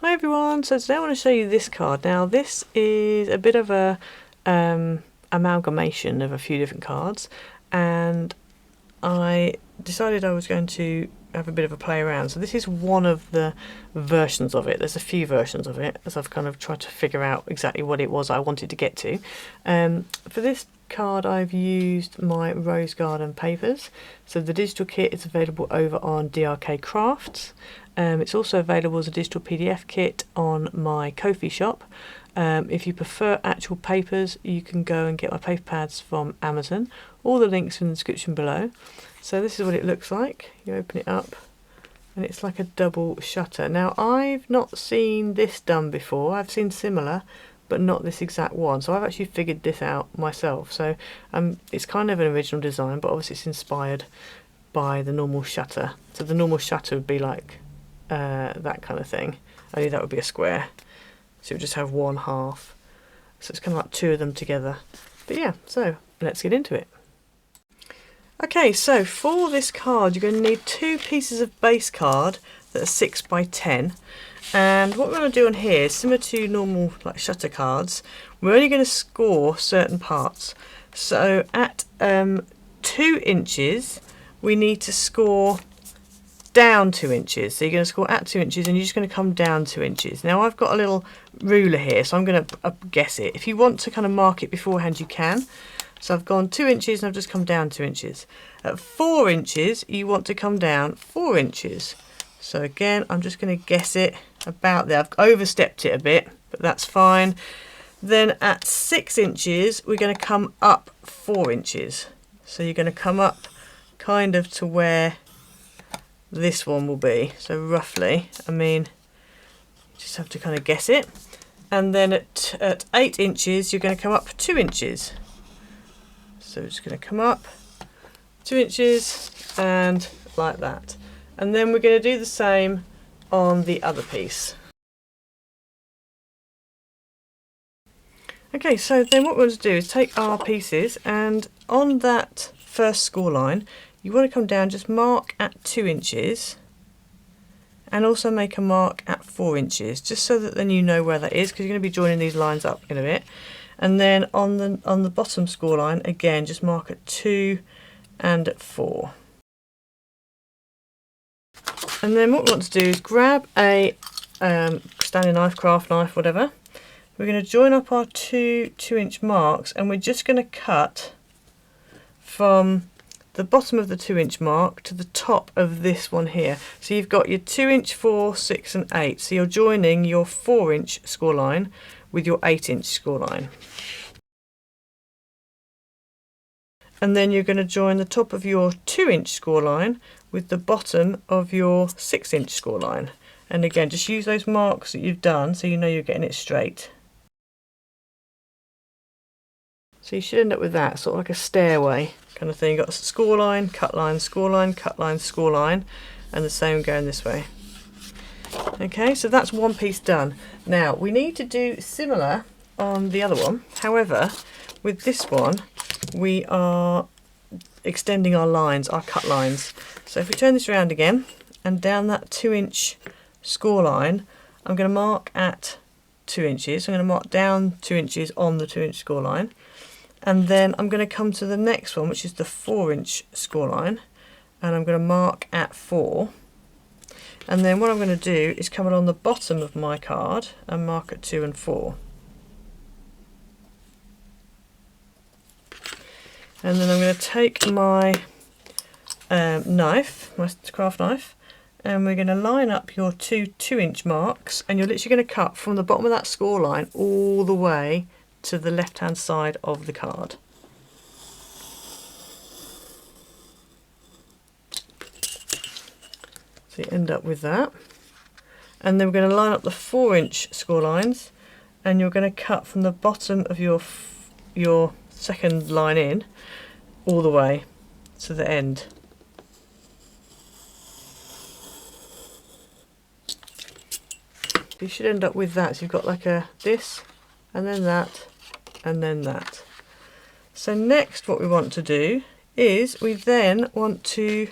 Hi everyone, so today I want to show you this card. Now this is a bit of a amalgamation of a few different cards, and I decided I was going to have a bit of a play around. So this is one of the versions of it. There's a few versions of it as I've kind of tried to figure out exactly what it was I wanted to get to. For this card I've used my Rose Garden papers. So the digital kit is available over on DRK Crafts. It's also available as a digital PDF kit on my Ko-fi shop. If you prefer actual papers, you can go and get my paper pads from Amazon. All the links are in the description below. So this is what it looks like. You open it up and it's like a double shutter. Now I've not seen this done before. I've seen similar, but not this exact one. So I've actually figured this out myself. So it's kind of an original design, but obviously it's inspired by the normal shutter. So the normal shutter would be like that kind of thing, only that would be a square, so it would just have one half, so it's kind of like two of them together. But yeah, so let's get into it. Okay, so for this card you're going to need two pieces of base card that are 6 by 10, and what we're going to do on here is similar to normal like shutter cards. We're only going to score certain parts. So at 2 inches we need to score down 2 inches. So you're going to score at 2 inches and you're just going to come down 2 inches. Now I've got a little ruler here, so I'm going to guess it. If you want to kind of mark it beforehand, you can. So I've gone 2 inches and I've just come down 2 inches. At 4 inches you want to come down 4 inches. So again, I'm just going to guess it about there. I've overstepped it a bit, but that's fine. Then at 6 inches we're going to come up 4 inches. So you're going to come up kind of to where this one will be, so roughly, I mean, you just have to kind of guess it. And then at 8 inches you're going to come up 2 inches, so we're just going to come up 2 inches and like that. And then we're going to do the same on the other piece. Okay, so then what we're going to do is take our pieces, and on that first score line you want to come down, just mark at 2 inches and also make a mark at 4 inches, just so that then you know where that is, because you're going to be joining these lines up in a bit. And then on the bottom score line again, just mark at 2 and at 4. And then what we want to do is grab a Stanley knife, craft knife, whatever. We're going to join up our two 2-inch marks, and we're just going to cut from the bottom of the 2-inch mark to the top of this one here. So you've got your 2-inch, 4, 6 and 8. So you're joining your 4-inch score line with your 8-inch score line. And then you're going to join the top of your 2-inch score line with the bottom of your 6-inch score line. And again, just use those marks that you've done so you know you're getting it straight. So you should end up with that, sort of like a stairway kind of thing. You've got a score line, cut line, score line, cut line, score line, and the same going this way. Okay, so that's one piece done. Now we need to do similar on the other one. However, with this one, we are extending our lines, our cut lines. So if we turn this around again, and down that 2-inch score line, I'm going to mark at 2 inches. So I'm going to mark down 2 inches on the 2-inch score line. And then I'm going to come to the next one, which is the 4-inch score line, and I'm going to mark at 4. And then what I'm going to do is come along the bottom of my card and mark at 2 and 4. And then I'm going to take my knife, my craft knife, and we're going to line up your two 2-inch marks, and you're literally going to cut from the bottom of that score line all the way to the left hand side of the card. So you end up with that, and then we're going to line up the 4-inch score lines, and you're going to cut from the bottom of your second line in all the way to the end. You should end up with that. So you've got like a this, and then that, and then that. So next what we want to do is we then want to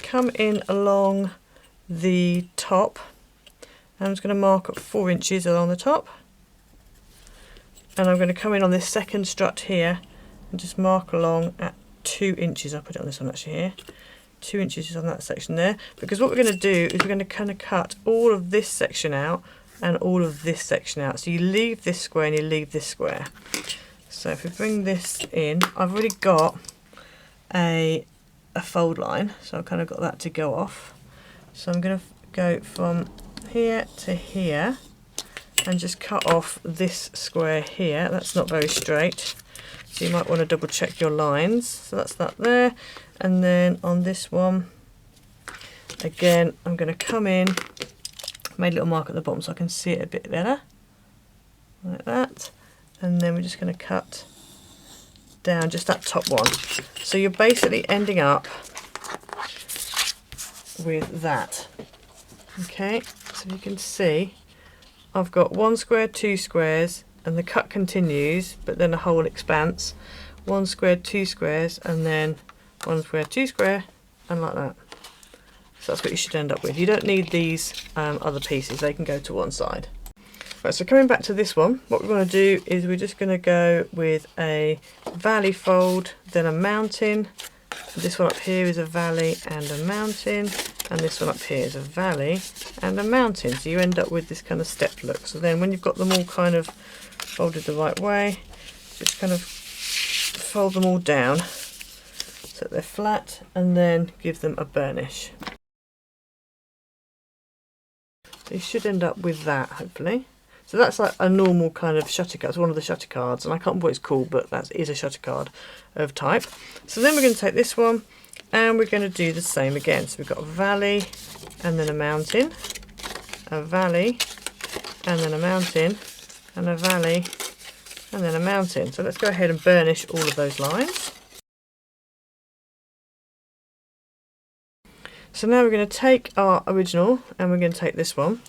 come in along the top I'm just going to mark at 4 inches along the top, and I'm going to come in on this second strut here and just mark along at 2 inches. I'll put it on this one actually here. 2 inches is on that section there, because what we're going to do is we're going to kind of cut all of this section out and all of this section out. So you leave this square and you leave this square. So if we bring this in, I've already got a fold line, so I've kind of got that to go off. So I'm going to go from here to here and just cut off this square here. That's not very straight, so you might want to double check your lines. So that's that there. And then on this one, again, I'm going to come in, made a little mark at the bottom so I can see it a bit better, like that. And then we're just going to cut down just that top one. So you're basically ending up with that. Okay, so you can see I've got 1 square, 2 squares, and the cut continues, but then a whole expanse. 1 square, 2 squares, and then 1 square, 2 square, and like that. So that's what you should end up with. You don't need these other pieces, they can go to one side. Right, so coming back to this one, what we're going to do is we're just going to go with a valley fold, then a mountain. This one up here is a valley and a mountain, and this one up here is a valley and a mountain. So you end up with this kind of stepped look. So then when you've got them all kind of folded the right way, just kind of fold them all down so that they're flat, and then give them a burnish. So you should end up with that, hopefully. So that's like a normal kind of shutter card. It's one of the shutter cards, and I can't remember what it's called, but that is a shutter card of type. So then we're going to take this one and we're going to do the same again. So we've got a valley and then a mountain, a valley and then a mountain, and a valley and then a mountain. So let's go ahead and burnish all of those lines. So now we're going to take our original and we're going to take this one.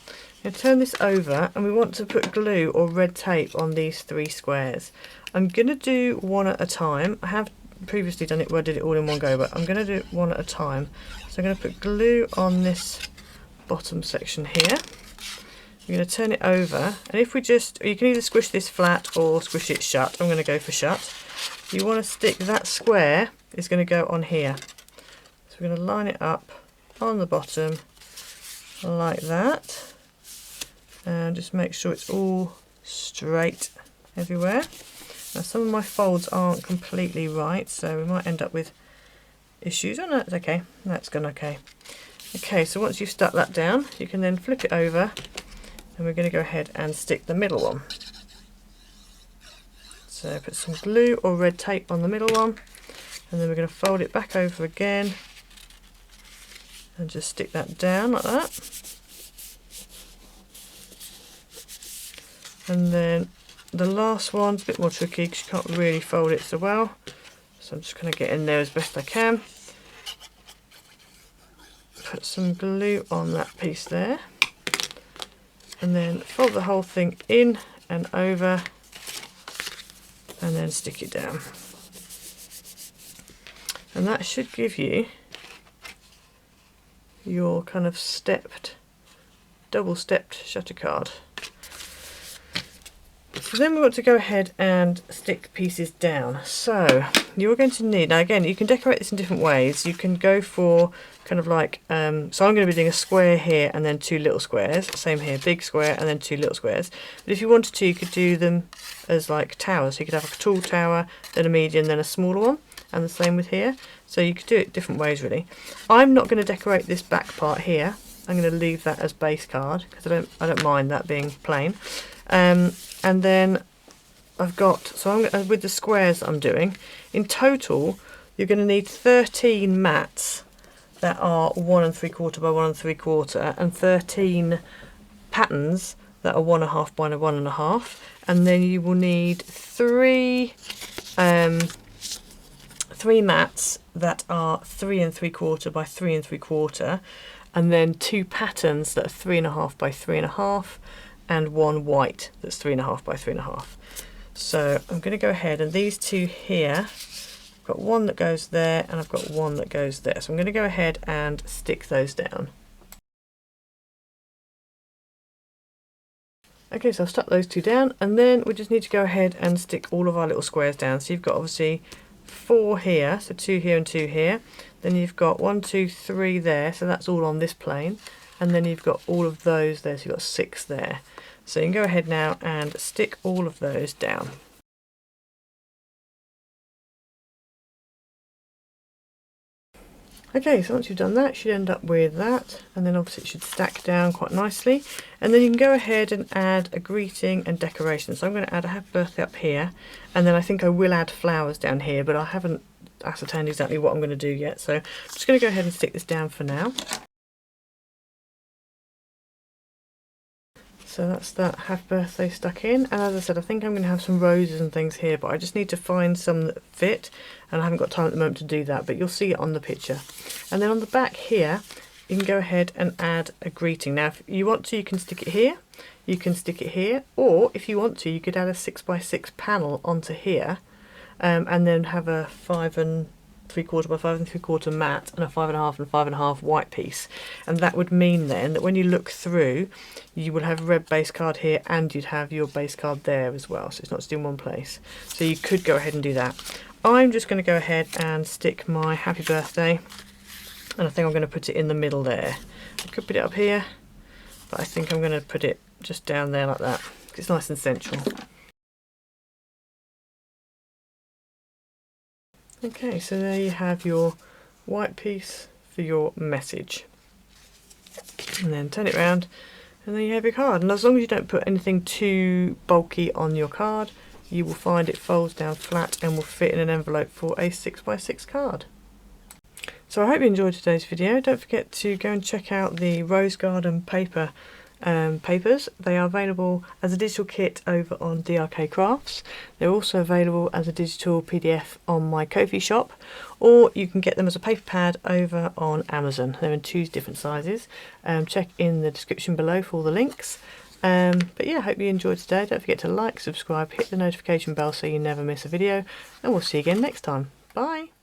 We're going to turn this over, and we want to put glue or red tape on these 3 squares. I'm going to do one at a time. I have previously done it where I did it all in one go, but I'm going to do it one at a time. So I'm going to put glue on this bottom section here. We're going to turn it over, and if we just, you can either squish this flat or squish it shut. I'm going to go for shut. You want to stick that square, is going to go on here. So we're going to line it up on the bottom like that, and just make sure it's all straight everywhere. Now some of my folds aren't completely right, so we might end up with issues. Oh no, it's okay, that's gone okay. Okay, so once you've stuck that down, you can then flip it over, and we're going to go ahead and stick the middle one. So put some glue or red tape on the middle one, and then we're going to fold it back over again and just stick that down like that. And then the last one's a bit more tricky because you can't really fold it so well. So I'm just going to get in there as best I can. Put some glue on that piece there. And then fold the whole thing in and over. And then stick it down. And that should give you your kind of stepped, double stepped shutter card. So then we want to go ahead and stick pieces down. So you're going to need, now again, you can decorate this in different ways. You can go for kind of like, so I'm going to be doing a square here and then 2 little squares. Same here, big square and then 2 little squares. But if you wanted to, you could do them as like towers. So you could have a tall tower, then a medium, then a smaller one. And the same with here. So you could do it different ways really. I'm not going to decorate this back part here. I'm going to leave that as base card because I don't mind that being plain. And then I've got, so I'm with the squares that I'm doing, in total you're going to need 13 mats that are 1 3/4 by 1 3/4, and 13 patterns that are 1 1/2 by 1 1/2, and then you will need 3 mats that are 3 3/4 by 3 3/4, and then 2 patterns that are 3 1/2 by 3 1/2, and 1 white that's 3 1/2 by 3 1/2. So I'm going to go ahead, and these 2 here, I've got one that goes there and I've got one that goes there. So I'm going to go ahead and stick those down. Okay, so I've stuck those two down, and then we just need to go ahead and stick all of our little squares down. So you've got obviously 4 here, so 2 here and 2 here. Then you've got 1, 2, 3 there, so that's all on this plane. And then you've got all of those there, so you've got 6 there. So you can go ahead now and stick all of those down. Okay, so once you've done that, you should end up with that, and then obviously it should stack down quite nicely. And then you can go ahead and add a greeting and decoration. So I'm going to add a happy birthday up here, and then I think I will add flowers down here, but I haven't ascertained exactly what I'm going to do yet. So I'm just going to go ahead and stick this down for now. So that's that happy birthday stuck in, and as I said, I think I'm going to have some roses and things here, but I just need to find some that fit, and I haven't got time at the moment to do that, but you'll see it on the picture. And then on the back here, you can go ahead and add a greeting. Now if you want to, you can stick it here, you can stick it here, or if you want to, you could add a 6x6 panel onto here, and then have a 5 3/4 by 5 3/4 matte and a 5.5 and 5.5 white piece. And that would mean then that when you look through, you will have a red base card here, and you'd have your base card there as well, so it's not just in one place. So you could go ahead and do that. I'm just going to go ahead and stick my happy birthday, and I think I'm going to put it in the middle there. I could put it up here, but I think I'm going to put it just down there like that, because it's nice and central. Okay, so there you have your white piece for your message. And then turn it around, and then you have your card. And as long as you don't put anything too bulky on your card, you will find it folds down flat and will fit in an envelope for a 6x6 card. So I hope you enjoyed today's video. Don't forget to go and check out the Rose Garden paper papers. They are available as a digital kit over on DRK Crafts. They're also available as a digital PDF on my Ko-fi shop, or you can get them as a paper pad over on Amazon. They're in 2 different sizes. Check in the description below for all the links. But yeah, I hope you enjoyed today. Don't forget to like, subscribe, hit the notification bell so you never miss a video, and we'll see you again next time. Bye!